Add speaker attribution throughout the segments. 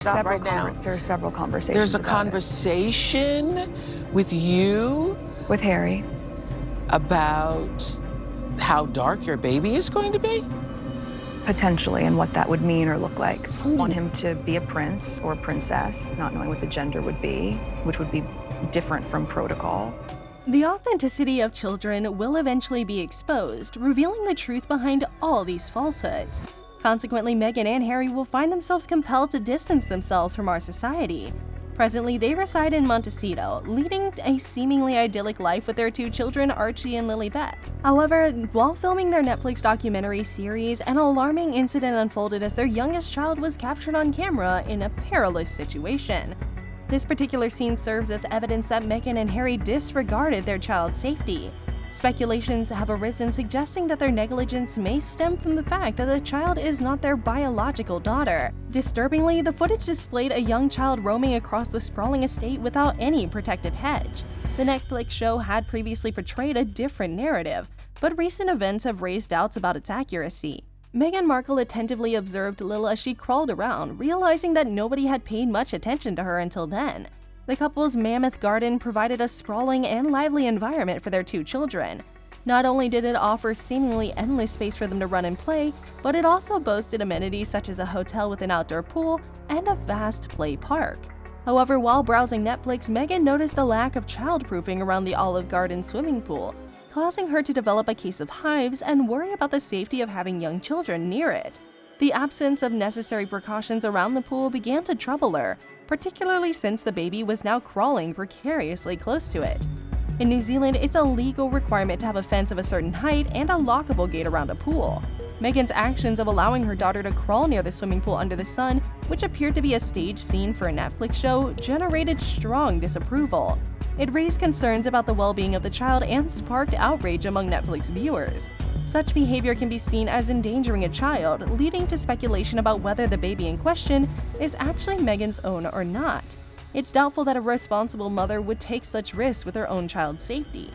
Speaker 1: Stop right now.
Speaker 2: There are several conversations.
Speaker 1: There's a
Speaker 2: about
Speaker 1: conversation with you
Speaker 2: with Harry
Speaker 1: about how dark your baby is going to be?
Speaker 2: potentially, and what that would mean or look like. Want him to be a prince or princess, not knowing what the gender would be, which would be different from protocol.
Speaker 3: The authenticity of children will eventually be exposed, revealing the truth behind all these falsehoods. Consequently, Meghan and Harry will find themselves compelled to distance themselves from our society. Presently, they reside in Montecito, leading a seemingly idyllic life with their two children, Archie and Lilibet. However, while filming their Netflix documentary series, an alarming incident unfolded as their youngest child was captured on camera in a perilous situation. This particular scene serves as evidence that Meghan and Harry disregarded their child's safety. Speculations have arisen suggesting that their negligence may stem from the fact that the child is not their biological daughter. Disturbingly, the footage displayed a young child roaming across the sprawling estate without any protective hedge. The Netflix show had previously portrayed a different narrative, but recent events have raised doubts about its accuracy. Meghan Markle attentively observed Lil as she crawled around, realizing that nobody had paid much attention to her until then. The couple's mammoth garden provided a sprawling and lively environment for their two children. Not only did it offer seemingly endless space for them to run and play, but it also boasted amenities such as a hotel with an outdoor pool and a vast play park. However, while browsing Netflix, Meghan noticed a lack of childproofing around the Olive Garden swimming pool, causing her to develop a case of hives and worry about the safety of having young children near it. The absence of necessary precautions around the pool began to trouble her, particularly since the baby was now crawling precariously close to it. In New Zealand, it's a legal requirement to have a fence of a certain height and a lockable gate around a pool. Meghan's actions of allowing her daughter to crawl near the swimming pool under the sun, which appeared to be a staged scene for a Netflix show, generated strong disapproval. It raised concerns about the well-being of the child and sparked outrage among Netflix viewers. Such behavior can be seen as endangering a child, leading to speculation about whether the baby in question is actually Meghan's own or not. It's doubtful that a responsible mother would take such risks with her own child's safety.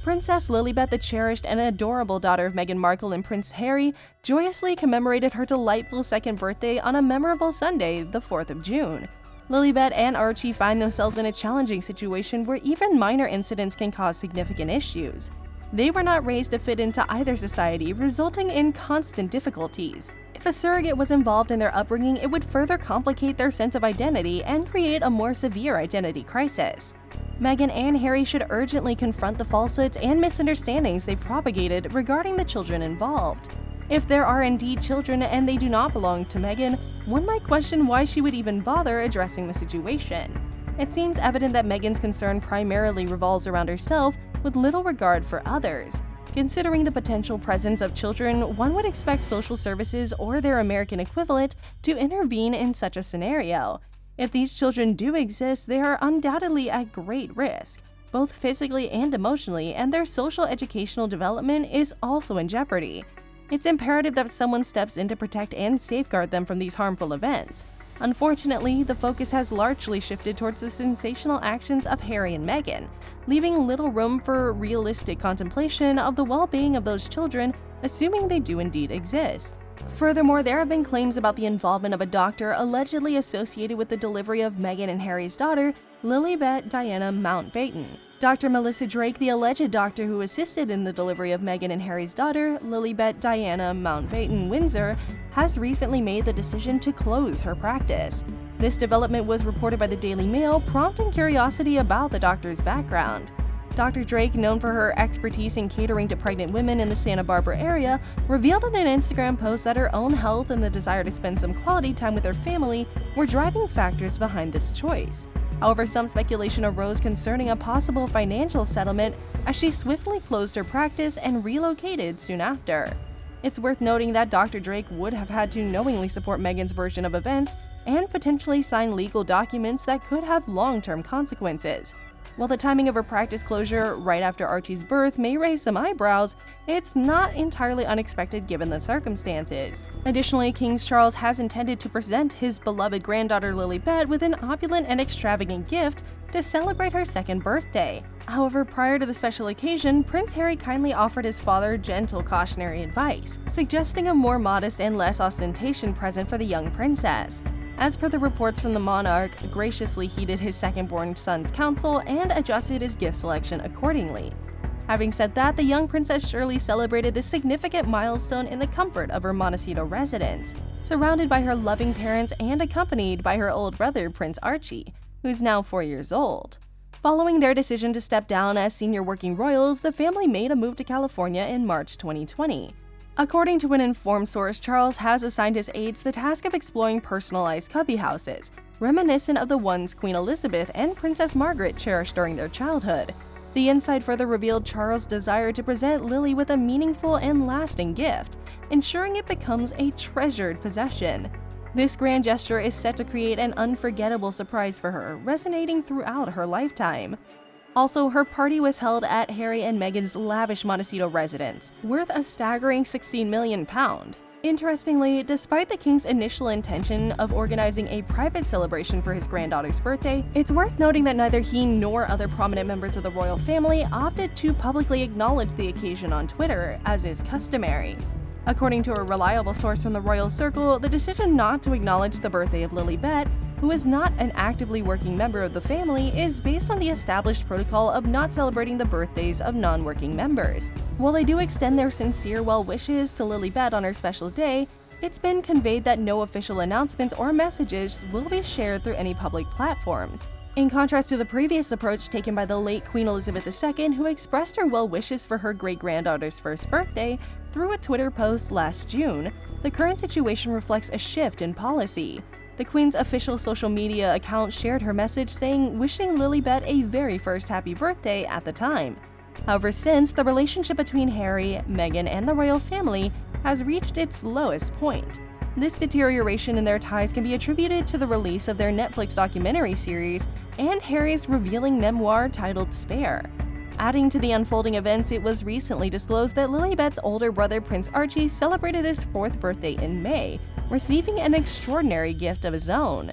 Speaker 3: Princess Lilibet, the cherished and adorable daughter of Meghan Markle and Prince Harry, joyously commemorated her delightful second birthday on a memorable Sunday, the 4th of June. Lilibet and Archie find themselves in a challenging situation where even minor incidents can cause significant issues. They were not raised to fit into either society, resulting in constant difficulties. If a surrogate was involved in their upbringing, it would further complicate their sense of identity and create a more severe identity crisis. Meghan and Harry should urgently confront the falsehoods and misunderstandings they've propagated regarding the children involved. If there are indeed children and they do not belong to Meghan, one might question why she would even bother addressing the situation. It seems evident that Meghan's concern primarily revolves around herself, with little regard for others. Considering the potential presence of children, one would expect social services or their American equivalent to intervene in such a scenario. If these children do exist, they are undoubtedly at great risk, both physically and emotionally, and their social educational development is also in jeopardy. It's imperative that someone steps in to protect and safeguard them from these harmful events. Unfortunately, the focus has largely shifted towards the sensational actions of Harry and Meghan, leaving little room for realistic contemplation of the well-being of those children, assuming they do indeed exist. Furthermore, there have been claims about the involvement of a doctor allegedly associated with the delivery of Meghan and Harry's daughter, Lilibet Diana Mountbatten. Dr. Melissa Drake, the alleged doctor who assisted in the delivery of Meghan and Harry's daughter, Lilibet Diana Mountbatten Windsor, has recently made the decision to close her practice. This development was reported by the Daily Mail, prompting curiosity about the doctor's background. Dr. Drake, known for her expertise in catering to pregnant women in the Santa Barbara area, revealed in an Instagram post that her own health and the desire to spend some quality time with her family were driving factors behind this choice. However, some speculation arose concerning a possible financial settlement as she swiftly closed her practice and relocated soon after. It's worth noting that Dr. Drake would have had to knowingly support Meghan's version of events and potentially sign legal documents that could have long-term consequences. While the timing of her practice closure right after Archie's birth may raise some eyebrows, it's not entirely unexpected given the circumstances. Additionally, King Charles has intended to present his beloved granddaughter Lilibet with an opulent and extravagant gift to celebrate her second birthday. However, prior to the special occasion, Prince Harry kindly offered his father gentle cautionary advice, suggesting a more modest and less ostentatious present for the young princess. As per the reports from the monarch, graciously heeded his second-born son's counsel and adjusted his gift selection accordingly. Having said that, the young Princess Shirley celebrated this significant milestone in the comfort of her Montecito residence, surrounded by her loving parents and accompanied by her old brother, Prince Archie, who's now 4 years old. Following their decision to step down as senior working royals, the family made a move to California in March 2020. According to an informed source, Charles has assigned his aides the task of exploring personalized cubby houses, reminiscent of the ones Queen Elizabeth and Princess Margaret cherished during their childhood. The inside further revealed Charles' desire to present Lily with a meaningful and lasting gift, ensuring it becomes a treasured possession. This grand gesture is set to create an unforgettable surprise for her, resonating throughout her lifetime. Also, her party was held at Harry and Meghan's lavish Montecito residence, worth a staggering £16 million. Interestingly, despite the king's initial intention of organizing a private celebration for his granddaughter's birthday, it's worth noting that neither he nor other prominent members of the royal family opted to publicly acknowledge the occasion on Twitter, as is customary. According to a reliable source from the royal circle, the decision not to acknowledge the birthday of Lilibet, who is not an actively working member of the family, is based on the established protocol of not celebrating the birthdays of non-working members. While they do extend their sincere well wishes to Lilibet on her special day, it's been conveyed that no official announcements or messages will be shared through any public platforms. In contrast to the previous approach taken by the late Queen Elizabeth II, who expressed her well wishes for her great-granddaughter's first birthday through a Twitter post last June, the current situation reflects a shift in policy. The Queen's official social media account shared her message saying wishing Lilibet a very first happy birthday at the time. However, since, the relationship between Harry, Meghan, and the royal family has reached its lowest point. This deterioration in their ties can be attributed to the release of their Netflix documentary series and Harry's revealing memoir titled Spare. Adding to the unfolding events, it was recently disclosed that Lilibet's older brother Prince Archie celebrated his 4th birthday in May, receiving an extraordinary gift of his own.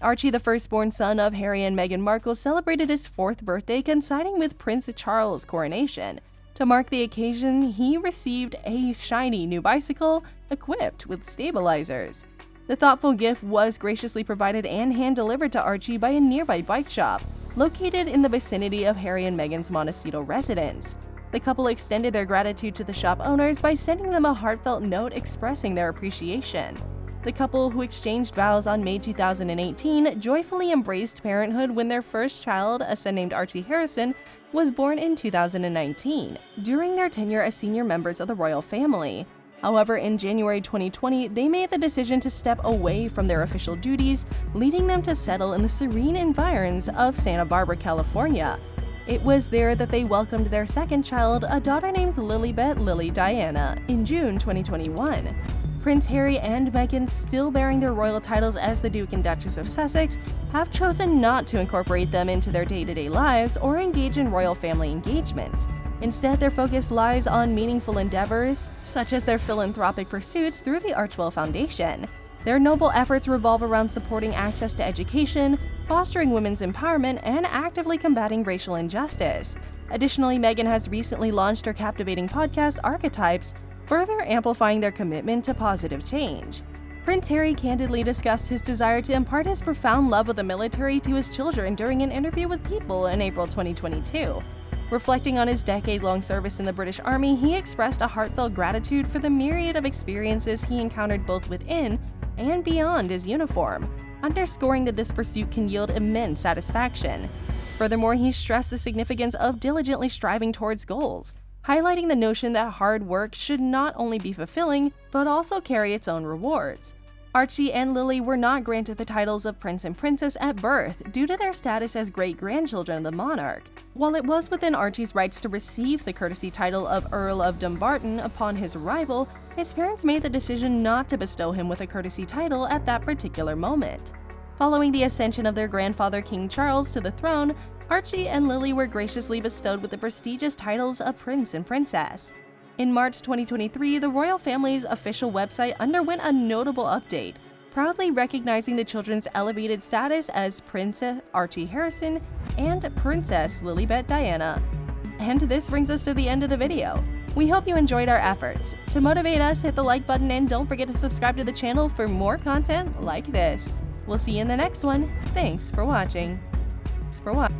Speaker 3: Archie, the firstborn son of Harry and Meghan Markle, celebrated his 4th birthday coinciding with Prince Charles' coronation. To mark the occasion, he received a shiny new bicycle equipped with stabilizers. The thoughtful gift was graciously provided and hand-delivered to Archie by a nearby bike shop, located in the vicinity of Harry and Meghan's Montecito residence. The couple extended their gratitude to the shop owners by sending them a heartfelt note expressing their appreciation. The couple, who exchanged vows on May 2018, joyfully embraced parenthood when their first child, a son named Archie Harrison, was born in 2019, during their tenure as senior members of the royal family. However, in January 2020, they made the decision to step away from their official duties, leading them to settle in the serene environs of Santa Barbara, California. It was there that they welcomed their second child, a daughter named Lilibet Lily Diana, in June 2021. Prince Harry and Meghan, still bearing their royal titles as the Duke and Duchess of Sussex, have chosen not to incorporate them into their day-to-day lives or engage in royal family engagements. Instead, their focus lies on meaningful endeavors, such as their philanthropic pursuits through the Archwell Foundation. Their noble efforts revolve around supporting access to education, fostering women's empowerment, and actively combating racial injustice. Additionally, Meghan has recently launched her captivating podcast, Archetypes, further amplifying their commitment to positive change. Prince Harry candidly discussed his desire to impart his profound love of the military to his children during an interview with People in April 2022. Reflecting on his decade-long service in the British Army, he expressed a heartfelt gratitude for the myriad of experiences he encountered both within and beyond his uniform, underscoring that this pursuit can yield immense satisfaction. Furthermore, he stressed the significance of diligently striving towards goals, highlighting the notion that hard work should not only be fulfilling, but also carry its own rewards. Archie and Lily were not granted the titles of Prince and Princess at birth due to their status as great-grandchildren of the monarch. While it was within Archie's rights to receive the courtesy title of Earl of Dumbarton upon his arrival, his parents made the decision not to bestow him with a courtesy title at that particular moment. Following the ascension of their grandfather King Charles to the throne, Archie and Lily were graciously bestowed with the prestigious titles of Prince and Princess. In March 2023, the royal family's official website underwent a notable update, proudly recognizing the children's elevated status as Prince Archie Harrison and Princess Lilibet Diana. And this brings us to the end of the video. We hope you enjoyed our efforts. To motivate us, hit the like button and don't forget to subscribe to the channel for more content like this. We'll see you in the next one. Thanks for watching.